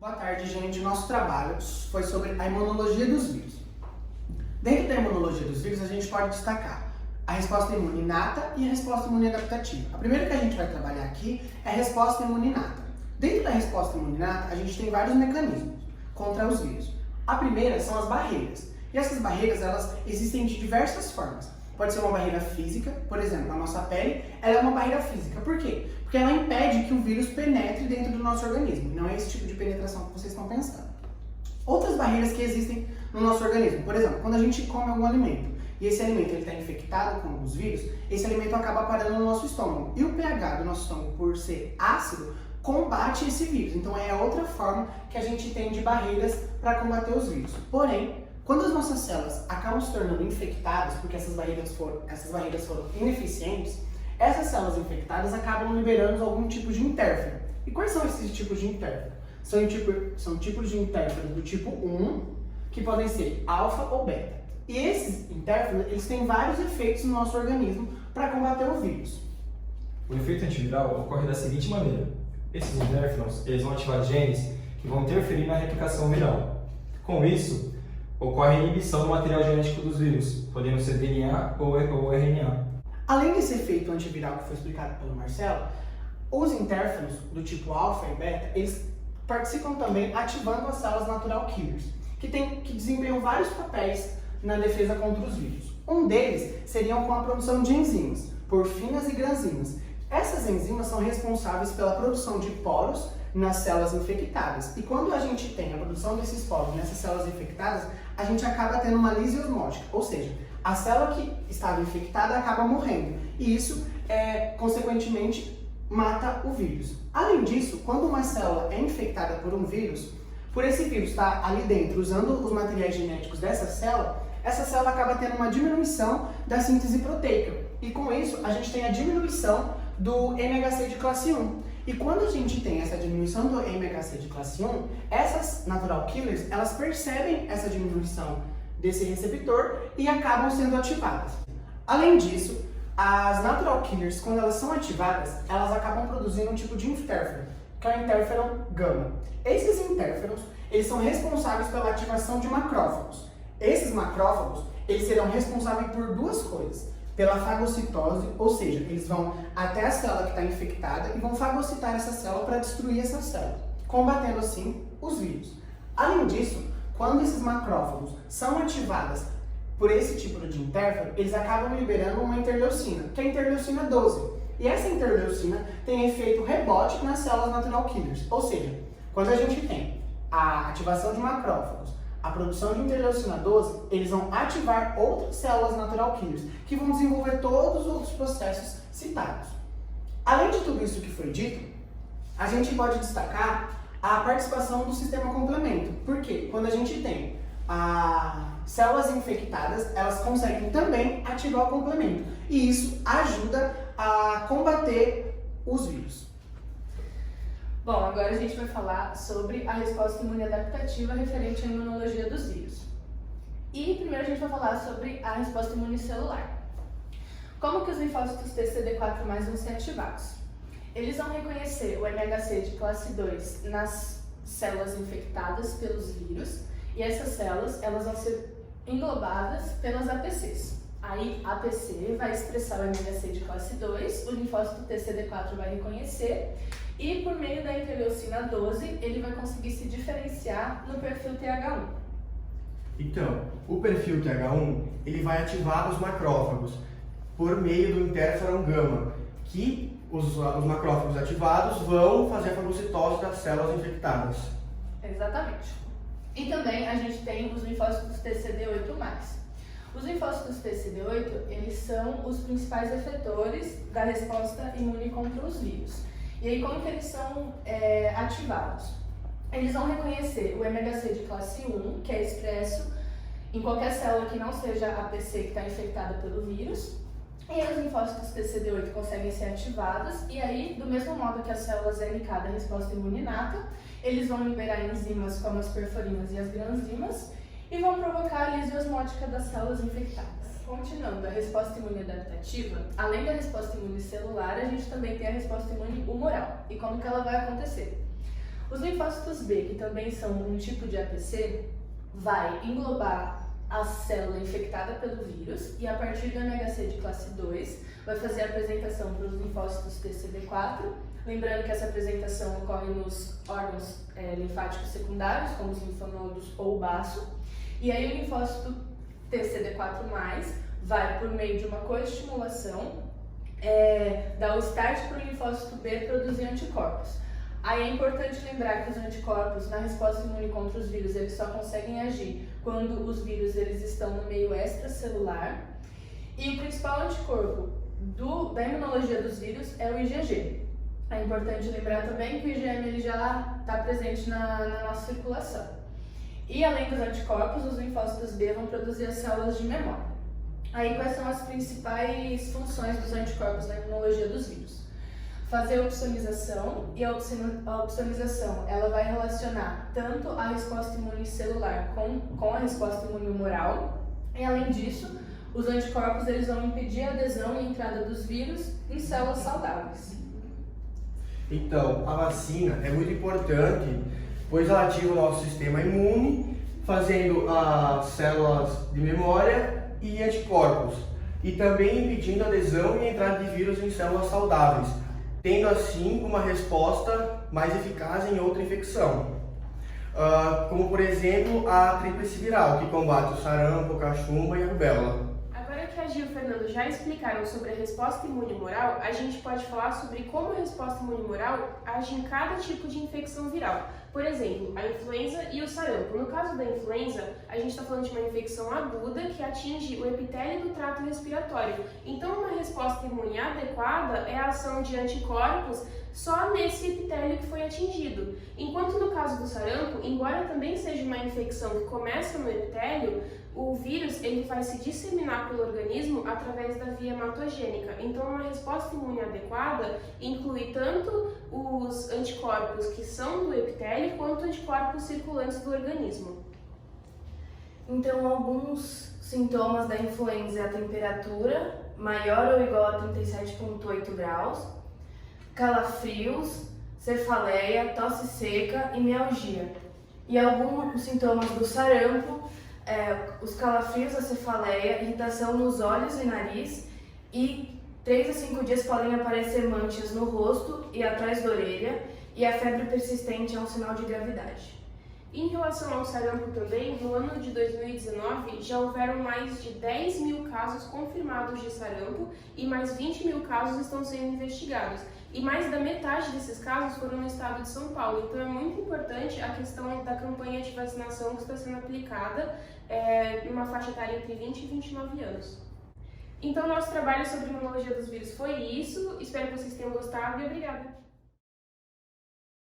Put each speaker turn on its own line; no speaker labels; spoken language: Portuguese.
Boa tarde, gente. Nosso trabalho foi sobre a imunologia dos vírus. Dentro da imunologia dos vírus, a gente pode destacar a resposta imune inata e a resposta imune adaptativa. A primeira que a gente vai trabalhar aqui é a resposta imune inata. Dentro da resposta imune inata, a gente tem vários mecanismos contra os vírus. A primeira são as barreiras. E essas barreiras, elas existem de diversas formas. Pode ser uma barreira física, por exemplo, a nossa pele, ela é uma barreira física. Por quê? Porque ela impede que o vírus penetre dentro do nosso organismo. Não é esse tipo de penetração que vocês estão pensando. Outras barreiras que existem no nosso organismo, por exemplo, quando a gente come algum alimento e esse alimento está infectado com alguns vírus, esse alimento acaba parando no nosso estômago. E o pH do nosso estômago, por ser ácido, combate esse vírus. Então é outra forma que a gente tem de barreiras para combater os vírus. Porém, quando as nossas células acabam se tornando infectadas, porque essas barreiras foram ineficientes, essas células infectadas acabam liberando algum tipo de interfero. E quais são esses tipos de interfero? São tipos de interfero do tipo 1, que podem ser alfa ou beta. E esses interferos, eles têm vários efeitos no nosso organismo para combater o vírus.
O efeito antiviral ocorre da seguinte maneira. Esses interferons, eles vão ativar genes que vão interferir na replicação viral. Com isso, ocorre a inibição do material genético dos vírus, podendo ser DNA ou RNA.
Além desse efeito antiviral que foi explicado pelo Marcelo, os interferons do tipo alfa e beta, eles participam também ativando as células natural killers, que desempenham vários papéis na defesa contra os vírus. Um deles seriam com a produção de enzimas, porfinas e granzimas. Essas enzimas são responsáveis pela produção de poros nas células infectadas. E quando a gente tem a produção desses poros nessas células infectadas, a gente acaba tendo uma lise osmótica, ou seja, a célula que estava infectada acaba morrendo. E isso, consequentemente, mata o vírus. Além disso, quando uma célula é infectada por um vírus, por esse vírus estar ali dentro usando os materiais genéticos dessa célula, essa célula acaba tendo uma diminuição da síntese proteica. E com isso, a gente tem a diminuição do MHC de classe 1. E quando a gente tem essa diminuição do MHC de classe 1, essas natural killers, elas percebem essa diminuição desse receptor e acabam sendo ativadas. Além disso, as natural killers, quando elas são ativadas, elas acabam produzindo um tipo de interferon, que é o interferon gama. Esses interferons, eles são responsáveis pela ativação de macrófagos. Esses macrófagos, eles serão responsáveis por duas coisas. Pela fagocitose, ou seja, eles vão até a célula que está infectada e vão fagocitar essa célula para destruir essa célula, combatendo assim os vírus. Além disso, quando esses macrófagos são ativados por esse tipo de interfero, eles acabam liberando uma interleucina, que é a interleucina 12. E essa interleucina tem efeito rebote nas células natural killers, ou seja, quando a gente tem a ativação de macrófagos, a produção de interleucina 12, eles vão ativar outras células natural killers, que vão desenvolver todos os outros processos citados. Além de tudo isso que foi dito, a gente pode destacar a participação do sistema complemento. Porque quando a gente tem células infectadas, elas conseguem também ativar o complemento. E isso ajuda a combater os vírus.
Bom, agora a gente vai falar sobre a resposta imune adaptativa referente à imunologia dos vírus. E primeiro a gente vai falar sobre a resposta imune celular. Como que os linfócitos TCD4+ vão ser ativados? Eles vão reconhecer o MHC de classe 2 nas células infectadas pelos vírus e essas células elas vão ser englobadas pelas APCs. Aí a APC vai expressar o MHC de classe 2, o linfócito TCD4 vai reconhecer e por meio da interleucina 12 ele vai conseguir se diferenciar no perfil TH1.
Então, o perfil TH1 ele vai ativar os macrófagos por meio do interferon gama, que os macrófagos ativados vão fazer a fagocitose das células infectadas.
Exatamente. E também a gente tem os linfócitos TCD8+. Os linfócitos TCD8, eles são os principais efetores da resposta imune contra os vírus. E aí, como que eles são ativados? Eles vão reconhecer o MHC de classe 1, que é expresso em qualquer célula que não seja a APC que está infectada pelo vírus. E aí, os linfócitos TCD8 conseguem ser ativados. E aí, do mesmo modo que as células NK da resposta imune inata, eles vão liberar enzimas como as perforinas e as granzimas e vão provocar a lise osmótica das células infectadas. Continuando, a resposta imune adaptativa, além da resposta imune celular, a gente também tem a resposta imune humoral. E como que ela vai acontecer? Os linfócitos B, que também são um tipo de APC, vai englobar a célula infectada pelo vírus e a partir do MHC de classe 2 vai fazer a apresentação para os linfócitos TCD4, lembrando que essa apresentação ocorre nos órgãos linfáticos secundários, como os linfonodos ou o baço, e aí o linfócito TCD4+, vai por meio de uma coestimulação, dar o start para o linfócito B produzir anticorpos. Aí é importante lembrar que os anticorpos, na resposta imune contra os vírus, eles só conseguem agir quando os vírus eles estão no meio extracelular. E o principal anticorpo da imunologia dos vírus é o IgG. É importante lembrar também que o IgM ele já está presente na nossa circulação. E além dos anticorpos, os linfócitos B vão produzir as células de memória. Aí quais são as principais funções dos anticorpos na imunologia dos vírus? Fazer a opsonização, e a opsonização ela vai relacionar tanto a resposta imune celular com a resposta imune humoral, e além disso, os anticorpos eles vão impedir a adesão e entrada dos vírus em células saudáveis.
Então, a vacina é muito importante, pois ela ativa o nosso sistema imune, fazendo as células de memória e anticorpos, e também impedindo a adesão e entrada de vírus em células saudáveis, tendo assim uma resposta mais eficaz em outra infecção, como por exemplo a tríplice viral, que combate o sarampo, a cachumba e a rubéola.
Agora que a Gil e o Fernando já explicaram sobre a resposta imune humoral, a gente pode falar sobre como a resposta imune humoral age em cada tipo de infecção viral. Por exemplo, a influenza e o sarampo. No caso da influenza, a gente está falando de uma infecção aguda que atinge o epitélio do trato respiratório. Então, uma resposta imune adequada é a ação de anticorpos só nesse epitélio que foi atingido. Enquanto no caso do sarampo, embora também seja uma infecção que começa no epitélio, o vírus ele vai se disseminar pelo organismo através da via hematogênica. Então, uma resposta imune adequada inclui tanto os anticorpos que são do epitélio quanto anticorpos circulantes do organismo.
Então, alguns sintomas da influenza é a temperatura maior ou igual a 37,8 graus, calafrios, cefaleia, tosse seca e mialgia. E alguns sintomas do sarampo os calafrios, a cefaleia, irritação nos olhos e nariz e 3 a 5 dias podem aparecer manchas no rosto e atrás da orelha e a febre persistente é um sinal de gravidade.
Em relação ao sarampo também, no ano de 2019 já houveram mais de 10 mil casos confirmados de sarampo e mais 20 mil casos estão sendo investigados. E mais da metade desses casos foram no estado de São Paulo. Então é muito importante a questão da campanha de vacinação que está sendo aplicada numa faixa etária entre 20 e 29 anos. Então nosso trabalho sobre imunologia dos vírus foi isso. Espero que vocês tenham gostado e obrigada!